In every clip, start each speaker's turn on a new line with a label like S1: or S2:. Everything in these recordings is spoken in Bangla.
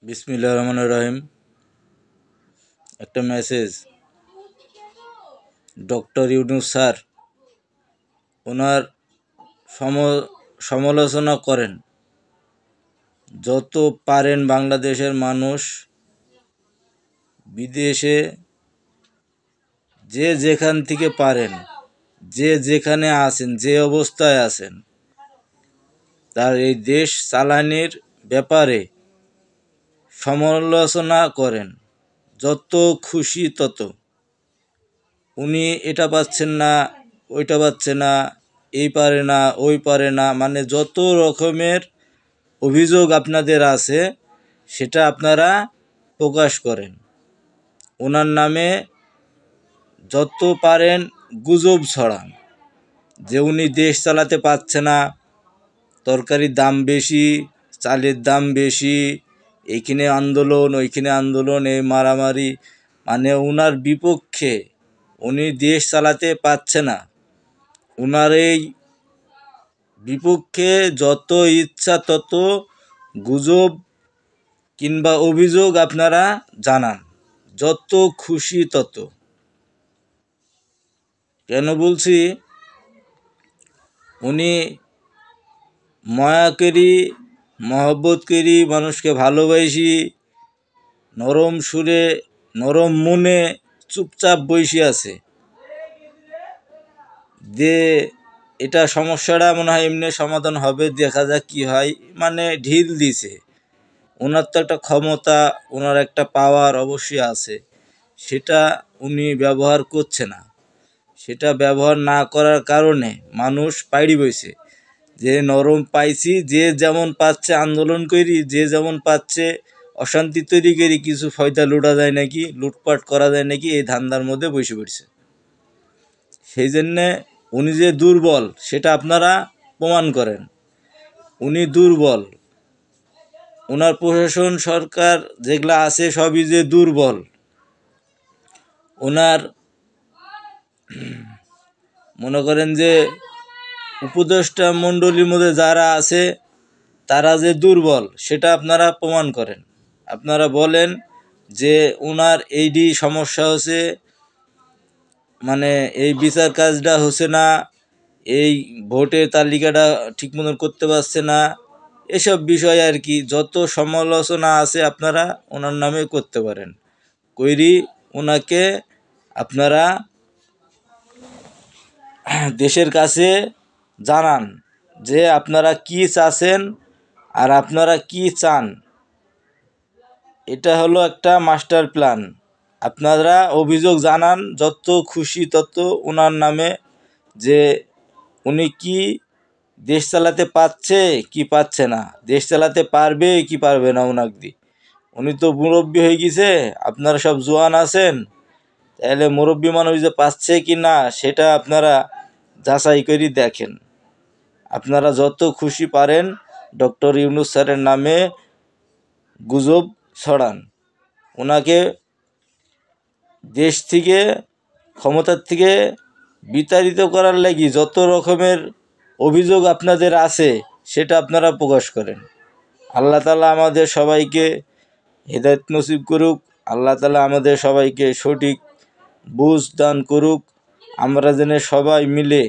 S1: বিসমিল্লাহির রহমানির রহিম। একটা মেসেজ। ডক্টর ইউনূস স্যার ওনার সমালোচনা করেন, যত পারেন বাংলাদেশের মানুষ বিদেশে যে যেখান থেকে পারেন, যে যেখানে আছেন, যে অবস্থায় আছেন, তার এই দেশ চালানির ব্যাপারে সমালোচনা করেন, যত খুশি তত। উনি এটা পাচ্ছেন না, ওইটা পাচ্ছে না, এই পারে না, ওই পারে না, মানে যত রকমের অভিযোগ আপনাদের আছে সেটা আপনারা প্রকাশ করেন। ওনার নামে যত পারেন গুজব ছড়ান যে উনি দেশ চালাতে পারছে না, তরকারির দাম বেশি, চালের দাম বেশি, এইখানে আন্দোলন, ওইখানে আন্দোলন, এই মারামারি, মানে ওনার বিপক্ষে, উনি দেশ চালাতে পারছে না। ওনার এই বিপক্ষে যত ইচ্ছা তত গুজব কিংবা অভিযোগ আপনারা জানান, যত খুশি তত। কেন বলছি? উনি মায়া করি, মহব্বত করি, মানুষকে ভালোবাসি, নরম সুরে, নরম মনে চুপচাপ বসে আছে যে এটা সমস্যাটা মনে হয় এমনি সমাধান হবে, দেখা যাক কি হয়, মানে ঢিল দিছে। ওনার তো একটা ক্ষমতা, ওনার একটা পাওয়ার অবশ্যই আছে, সেটা উনি ব্যবহার করছে না। সেটা ব্যবহার না করার কারণে মানুষ পাইড়ি বইছে যে নরম পাইছি, যে যেমন পাচ্ছে আন্দোলন করি, যে যেমন পাচ্ছে অশান্তি তৈরি করি, কিছু ফয়দা লুটা যায় নাকি, লুটপাট করা যায় নাকি, এই ধান্দার মধ্যে বসে পড়ছে। সেই জন্যে উনি যে দুর্বল সেটা আপনারা প্রমাণ করেন। উনি দুর্বল, ওনার প্রশাসন সরকার যেগুলা আছে সবই যে দুর্বল। ওনার মনে করেন যে উপদেষ্টা মণ্ডলীর মধ্যে যারা আছে তারা যে দুর্বল সেটা আপনারা প্রমাণ করেন। আপনারা বলেন যে ওনার এইডি সমস্যা হচ্ছে, মানে এই বিচার কাজটা হচ্ছে না, এই ভোটের তালিকাটা ঠিক মতন করতে পারছে না, এসব বিষয় আর কি। যত সমালোচনা আছে আপনারা ওনার নামে করতে পারেন, কইরি ওনাকে আপনারা দেশের কাছে জানান যে আপনারা কি চাচ্ছেন আর আপনারা কি চান। এটা হলো একটা মাস্টার প্ল্যান। আপনারা অভিযোগ জানান যত খুশি তত ওনার নামে, যে উনি কি দেশ চালাতে পারছে কি পাচ্ছে না, দেশ চালাতে পারবে কি পারবে না। ওনাকে উনি তো মুরব্বী হয়ে গেছে, আপনারা সব জোয়ান আছেন, তাহলে মুরব্বী মানুষ যে পাচ্ছে কি না সেটা আপনারা যাচাই করে দেখেন। আপনারা যত খুশি পারেন ডক্টর ইউনূস স্যারের নামে গুজব ছড়ান, ওনাকে দেশ থেকে, ক্ষমতার থেকে বিতাড়িত করার লাগি যত রকমের অভিযোগ আপনাদের আছে সেটা আপনারা প্রকাশ করেন। আল্লাহ তাআলা আমাদের সবাইকে হেদায়েত নসিব করুক, আল্লাহ তাআলা আমাদের সবাইকে সঠিক বুঝ দান করুক। আমরা যেন সবাই মিলে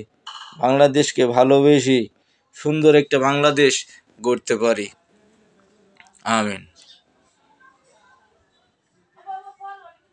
S1: বাংলাদেশকে ভালোবেসে সুন্দর একটা বাংলাদেশ গড়তে পারি। আমিন।